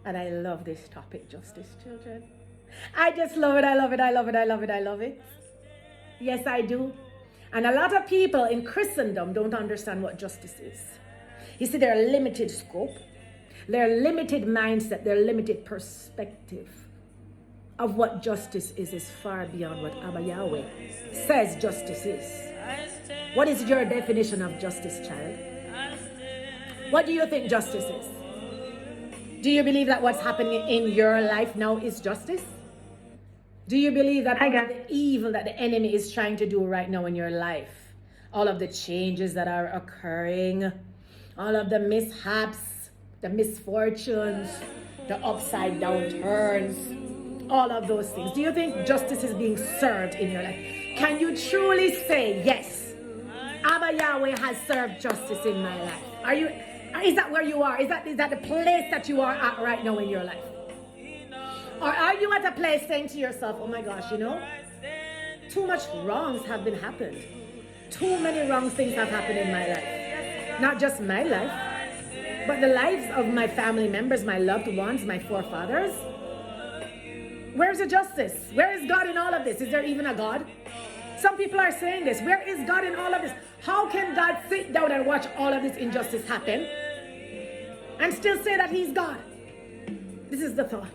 And I love this topic, justice, children. I just love it. I love it. I love it. I love it. I love it. Yes, I do. And a lot of people in Christendom don't understand what justice is. You see, their limited scope, their limited mindset, their limited perspective of what justice is far beyond what Abba Yahweh says justice is. What is your definition of justice, child? What do you think justice is? Do you believe that what's happening in your life now is justice? Do you believe that all of the evil that the enemy is trying to do right now in your life, all of the changes that are occurring, all of the mishaps, the misfortunes, the upside down turns, all of those things, do you think justice is being served in your life? Can you truly say, yes, Abba Yahweh has served justice in my life? Is that where you are? Is that the place that you are at right now in your life? Or are you at a place saying to yourself, oh my gosh, too much wrongs have been happened. Too many wrong things have happened in my life. Not just my life, but the lives of my family members, my loved ones, my forefathers. Where's the justice? Where is God in all of this? Is there even a God? Some people are saying this. Where is God in all of this? How can God sit down and watch all of this injustice happen and still say that he's God? This is the thought.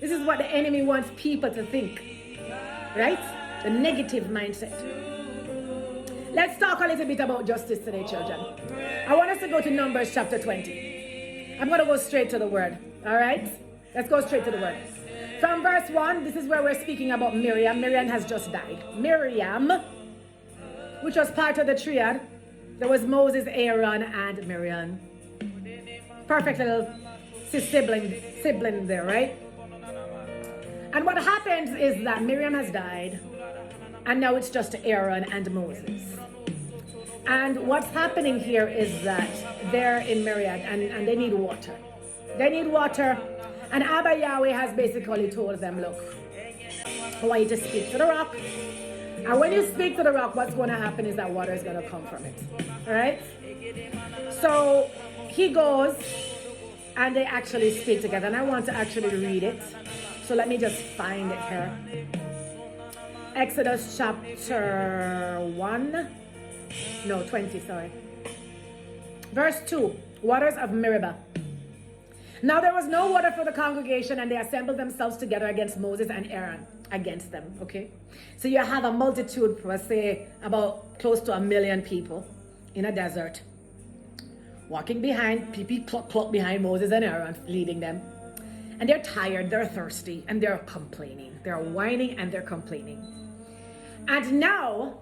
This is what the enemy wants people to think. Right? The negative mindset. Let's talk a little bit about justice today, children. I want us to go to Numbers chapter 20. I'm going to go straight to the word. All right? Let's go straight to the word. From verse 1, this is where we're speaking about Miriam. Miriam has just died. Miriam, which was part of the triad. There was Moses, Aaron, and Miriam. Perfect little sibling there, right? And what happens is that Miriam has died, and now it's just Aaron and Moses. And what's happening here is that they're in Miriam, and they need water. They need water. And Abba Yahweh has basically told them, look, I want you to speak to the rock. And when you speak to the rock, what's going to happen is that water is going to come from it. All right? So he goes and they actually speak together. And I want to actually read it. So let me just find it here. Exodus chapter 20, sorry. Verse 2, waters of Meribah. Now there was no water for the congregation, and they assembled themselves together against Moses and Aaron, against them, okay? So you have a multitude, let's say about close to 1 million people in a desert, walking behind, cluck behind Moses and Aaron, leading them. And they're tired, they're thirsty, and they're complaining. They're whining and they're complaining. And now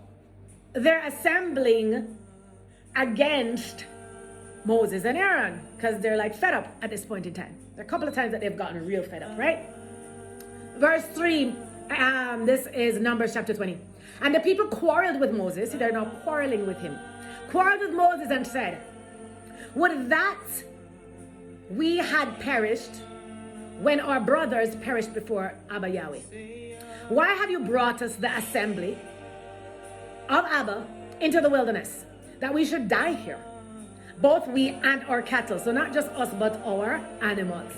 they're assembling against Moses and Aaron, because they're like fed up at this point in time. There are a couple of times that they've gotten real fed up, right? Verse 3, this is Numbers chapter 20. And the people quarreled with Moses. See, they're now quarreling with him. Quarreled with Moses and said, would that we had perished when our brothers perished before Abba Yahweh. Why have you brought us the assembly of Abba into the wilderness, that we should die here, both we and our cattle? So not just us, but our animals.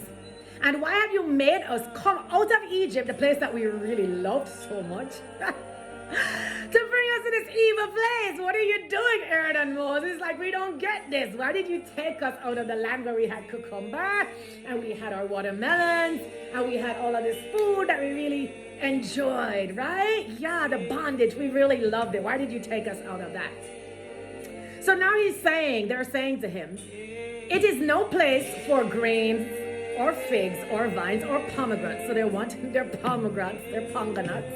And why have you made us come out of Egypt, the place that we really loved so much, to bring us to this evil place? What are you doing, Aaron and Moses? Like, we don't get this. Why did you take us out of the land where we had cucumber, and we had our watermelons, and we had all of this food that we really enjoyed, right? Yeah, the bondage, we really loved it. Why did you take us out of that? So now they're saying to him, it is no place for grains or figs or vines or pomegranates. So they're wanting their pomegranates, their pomegranates.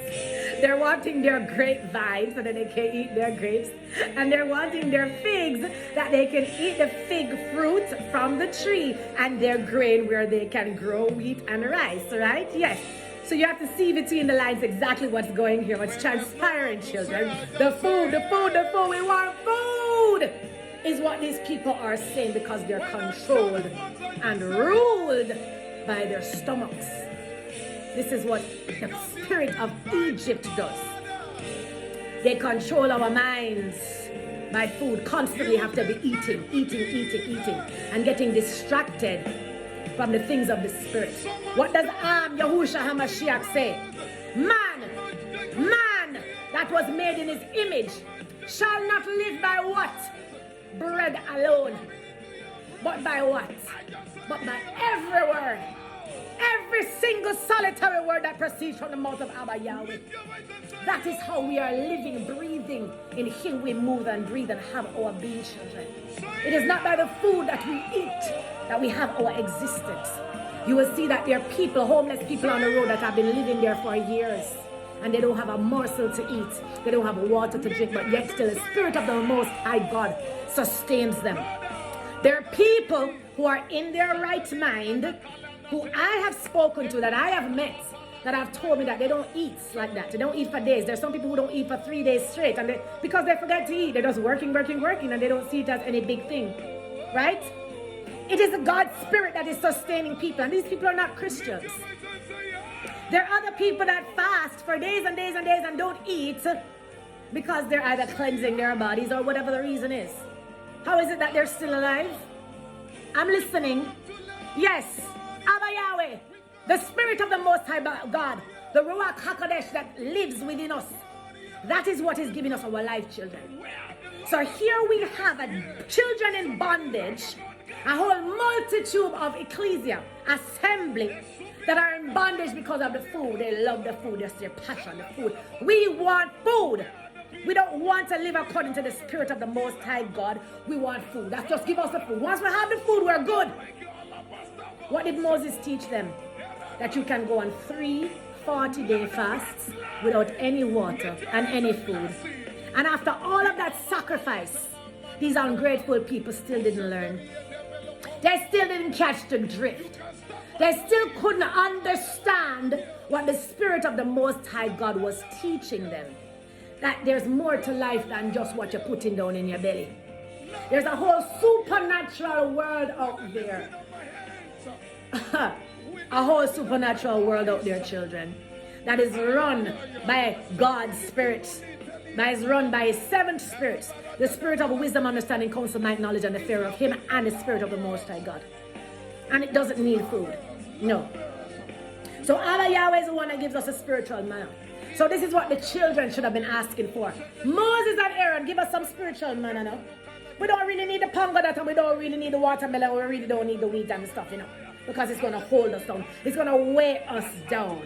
They're wanting their grapevines so that they can eat their grapes. And they're wanting their figs that they can eat the fig fruit from the tree, and their grain where they can grow wheat and rice, right? Yes. So you have to see between the lines exactly what's going here, what's transpiring, children. The food, we want food, is what these people are saying, because they're controlled and ruled by their stomachs. This is what the spirit of Egypt does. They control our minds by food. Constantly have to be eating, and getting distracted from the things of the Spirit. What does Yahushua HaMashiach say? Man that was made in his image shall not live by what? Bread alone. But by what? But by every word. Every single solitary word that proceeds from the mouth of Abba Yahweh. That is how we are living, breathing. In Him we move and breathe and have our being, children. It is not by the food that we eat that we have our existence. You will see that there are people, homeless people on the road that have been living there for years. And they don't have a morsel to eat. They don't have water to drink. But yet still the Spirit of the Most High God sustains them. There are people who are in their right mind, who I have spoken to, that I have met, that have told me that they don't eat like that. They don't eat for days. There's some people who don't eat for 3 days straight, and because they forget to eat, they're just working, and they don't see it as any big thing, right? It is God's Spirit that is sustaining people, and these people are not Christians. There are other people that fast for days and days and days and don't eat because they're either cleansing their bodies or whatever the reason is. How is it that they're still alive? I'm listening. Yes, Abba Yahweh, the Spirit of the Most High God, the Ruach HaKodesh that lives within us. That is what is giving us our life, children. So here we have children in bondage, a whole multitude of ecclesia, assembly, that are in bondage because of the food. They love the food. That's their passion, the food. We want food. We don't want to live according to the Spirit of the Most High God. We want food. That's just give us the food. Once we have the food, we're good. What did Moses teach them? That you can go on 3 40-day fasts without any water and any food. And after all of that sacrifice, these ungrateful people still didn't learn. They still didn't catch the drift. They still couldn't understand what the Spirit of the Most High God was teaching them. That there's more to life than just what you're putting down in your belly. There's a whole supernatural world out there. A whole supernatural world out there, children, that is run by God's Spirit. That is run by His 7 spirits. The Spirit of wisdom, understanding, counsel, might, knowledge, and the fear of Him, and the Spirit of the Most High God. And it doesn't need food. No. So Abba Yahweh is the one that gives us a spiritual manna. So this is what the children should have been asking for. Moses and Aaron, give us some spiritual manna now. We don't really need the ponga that, and we don't really need the watermelon. We really don't need the wheat and stuff, because it's going to hold us down. It's going to weigh us down.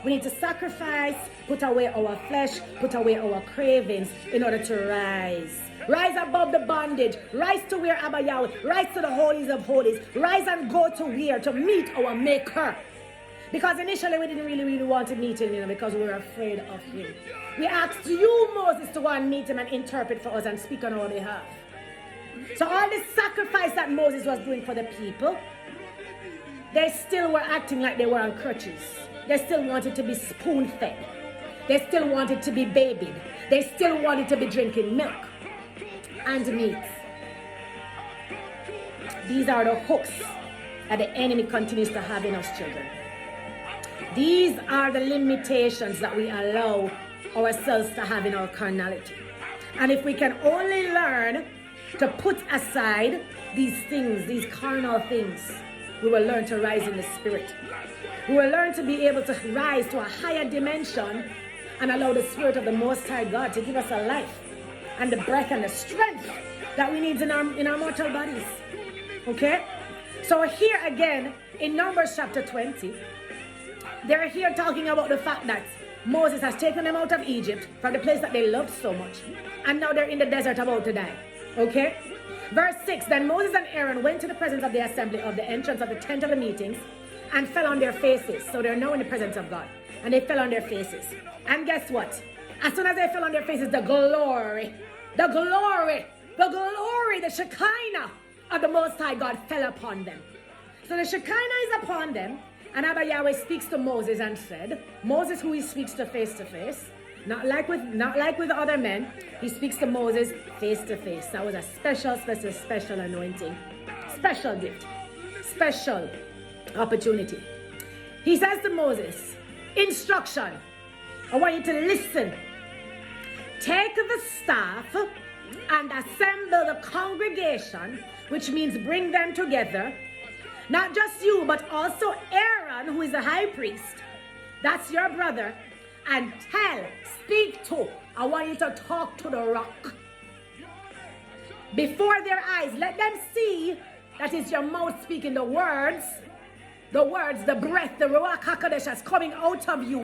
We need to sacrifice, put away our flesh, put away our cravings in order to rise. Rise above the bondage. Rise to where Abba Yahweh. Rise to the holies of holies. Rise and go to where? To meet our Maker. Because initially we didn't really want to meet Him, because we were afraid of Him. We asked you, Moses, to go and meet Him and interpret for us and speak on our behalf. So all this sacrifice that Moses was doing for the people, they still were acting like they were on crutches. They still wanted to be spoon-fed. They still wanted to be babied. They still wanted to be drinking milk and meat. These are the hooks that the enemy continues to have in us, children. These are the limitations that we allow ourselves to have in our carnality. And if we can only learn to put aside these things, these carnal things, we will learn to rise in the Spirit. We will learn to be able to rise to a higher dimension and allow the Spirit of the Most High God to give us a life and the breath and the strength that we need in our mortal bodies. Okay? So here again, in Numbers chapter 20, they're here talking about the fact that Moses has taken them out of Egypt, from the place that they loved so much, and now they're in the desert about to die. Okay? Verse 6, then Moses and Aaron went to the presence of the assembly of the entrance of the tent of the meetings and fell on their faces. So they're now in the presence of God. And they fell on their faces. And guess what? As soon as they fell on their faces, the Shekinah of the Most High God fell upon them. So the Shekinah is upon them. And Abba Yahweh speaks to Moses and said, Moses, who He speaks to face, not like with other men, He speaks to Moses face to face. That was a special anointing, special gift, special opportunity. He says to Moses, instruction. I want you to listen. Take the staff and assemble the congregation, which means bring them together, Not just you, but also Aaron, who is a high priest. That's your brother. And speak to. I want you to talk to the rock. Before their eyes, let them see that is your mouth speaking the words, the breath, the Ruach HaKodesh that's coming out of you.